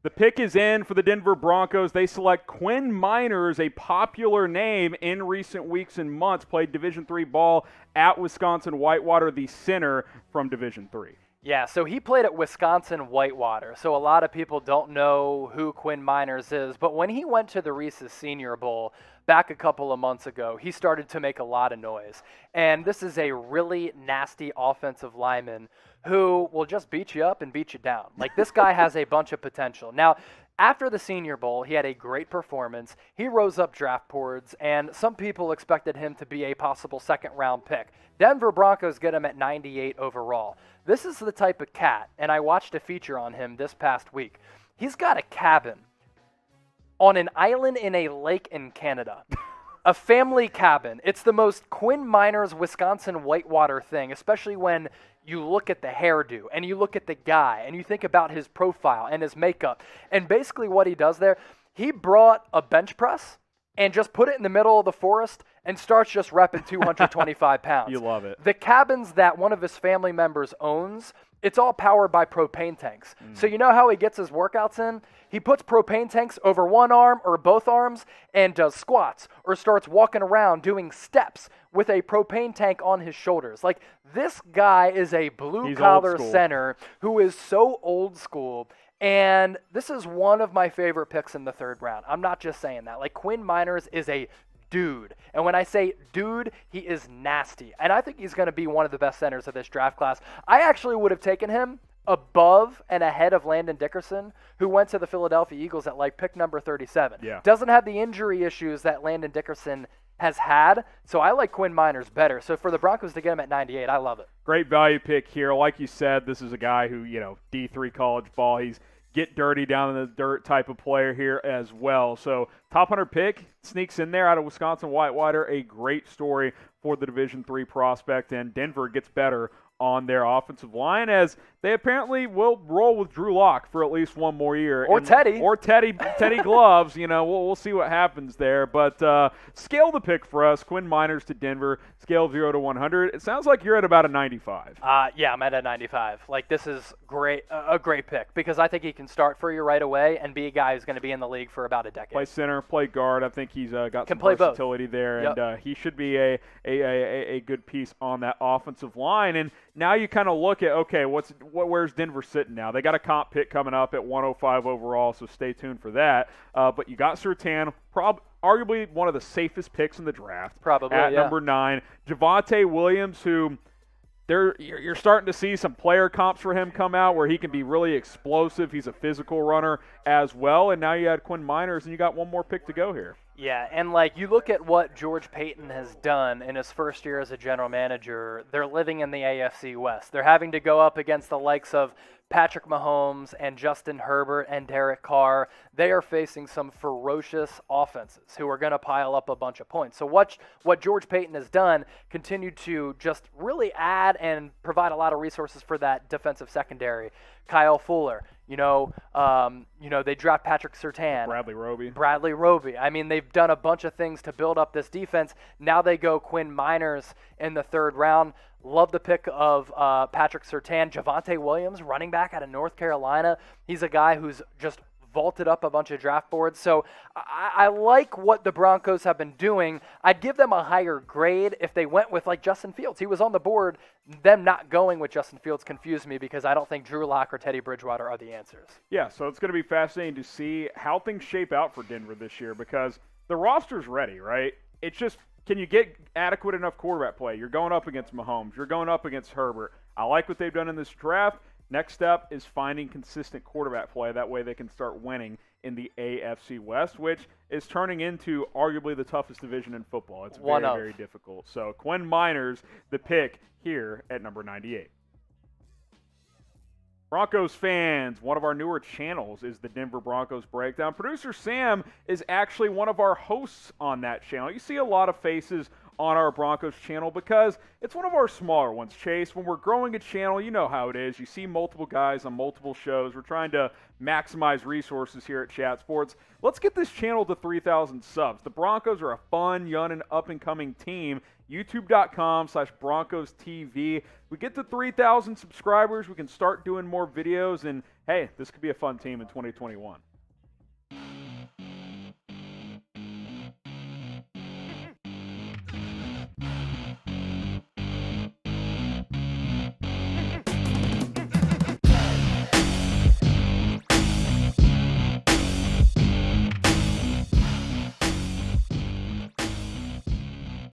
The pick is in for the Denver Broncos. They select Quinn Meinerz, a popular name in recent weeks and months, played Division III ball at Wisconsin-Whitewater, the center from Division III. Yeah, so he played at Wisconsin-Whitewater, so a lot of people don't know who Quinn Meinerz is, but when he went to the Reese's Senior Bowl back a couple of months ago, he started to make a lot of noise. And this is a really nasty offensive lineman who will just beat you up and beat you down. Like, this guy has a bunch of potential. Now, after the Senior Bowl, he had a great performance. He rose up draft boards, and some people expected him to be a possible second-round pick. Denver Broncos get him at 98 overall. This is the type of cat, and I watched a feature on him this past week. He's got a cabin on an island in a lake in Canada. A family cabin. It's the most Quinn Meinerz Wisconsin-Whitewater thing, especially when you look at the hairdo and you look at the guy and you think about his profile and his makeup. And basically what he does there, he brought a bench press and just put it in the middle of the forest and starts just repping 225 pounds. You love it. The cabins that one of his family members owns, it's all powered by propane tanks. So you know how he gets his workouts in? He puts propane tanks over one arm or both arms and does squats or starts walking around doing steps with a propane tank on his shoulders. Like, this guy is a blue-collar center who is so old school. And this is one of my favorite picks in the third round. I'm not just saying that. Like, Quinn Meinerz is a dude. And when I say dude, he is nasty. And I think he's going to be one of the best centers of this draft class. I actually would have taken him above and ahead of Landon Dickerson, who went to the Philadelphia Eagles at like pick number 37. Yeah. Doesn't have the injury issues that Landon Dickerson has had, so I like Quinn Meinerz better. So for the Broncos to get him at 98, I love it. Great value pick here. Like you said, this is a guy who, D3 college ball. He's get dirty down in the dirt type of player here as well. So top 100 pick sneaks in there out of Wisconsin-Whitewater. A great story for the Division III prospect, and Denver gets better on their offensive line as they apparently will roll with Drew Lock for at least one more year. Or Teddy. Or Teddy Gloves. We'll see what happens there. But scale the pick for us. Quinn Meinerz to Denver. Scale of 0 to 100. It sounds like you're at about a 95. Yeah, I'm at a 95. Like, this is great, a great pick because I think he can start for you right away and be a guy who's going to be in the league for about a decade. Play center, play guard. I think he's got some play versatility both. there, Yep. and he should be a good piece on that offensive line. And now you kind of look at, okay, where's Denver sitting now? They got a comp pick coming up at 105 overall, so stay tuned for that. But you got Surtain, arguably one of the safest picks in the draft. Probably, at yeah. number 9. Javonte Williams, who you're starting to see some player comps for him come out where he can be really explosive. He's a physical runner as well. And now you had Quinn Meinerz, and you got one more pick to go here. Yeah, and like you look at what George Paton has done in his first year as a general manager, they're living in the AFC West. They're having to go up against the likes of Patrick Mahomes and Justin Herbert and Derek Carr. They are facing some ferocious offenses who are going to pile up a bunch of points. So what George Paton has done, continued to just really add and provide a lot of resources for that defensive secondary. Kyle Fuller, they draft Patrick Surtain. Bradley Roby. I mean, they've done a bunch of things to build up this defense. Now they go Quinn Meinerz in the third round. Love the pick of Patrick Surtain. Javonte Williams, running back out of North Carolina. He's a guy who's just vaulted up a bunch of draft boards. So I like what the Broncos have been doing. I'd give them a higher grade if they went with like Justin Fields. He was on the board. Them not going with Justin Fields confused me because I don't think Drew Lock or Teddy Bridgewater are the answers. Yeah, so it's going to be fascinating to see how things shape out for Denver this year because the roster's ready, right? It's just, can you get adequate enough quarterback play? You're going up against Mahomes. You're going up against Herbert. I like what they've done in this draft. Next step is finding consistent quarterback play. That way they can start winning in the AFC West, which is turning into arguably the toughest division in football. It's very, very difficult. So Quinn Meinerz, the pick here at number 98. Broncos fans, one of our newer channels is the Denver Broncos Breakdown. Producer Sam is actually one of our hosts on that channel. You see a lot of faces on our Broncos channel because it's one of our smaller ones. Chase, when we're growing a channel, you know how it is. You see multiple guys on multiple shows. We're trying to maximize resources here at Chat Sports. Let's get this channel to 3,000 subs. The Broncos are a fun, young, and up-and-coming team. YouTube.com/Broncos TV. We get to 3,000 subscribers, we can start doing more videos, and hey, this could be a fun team in 2021.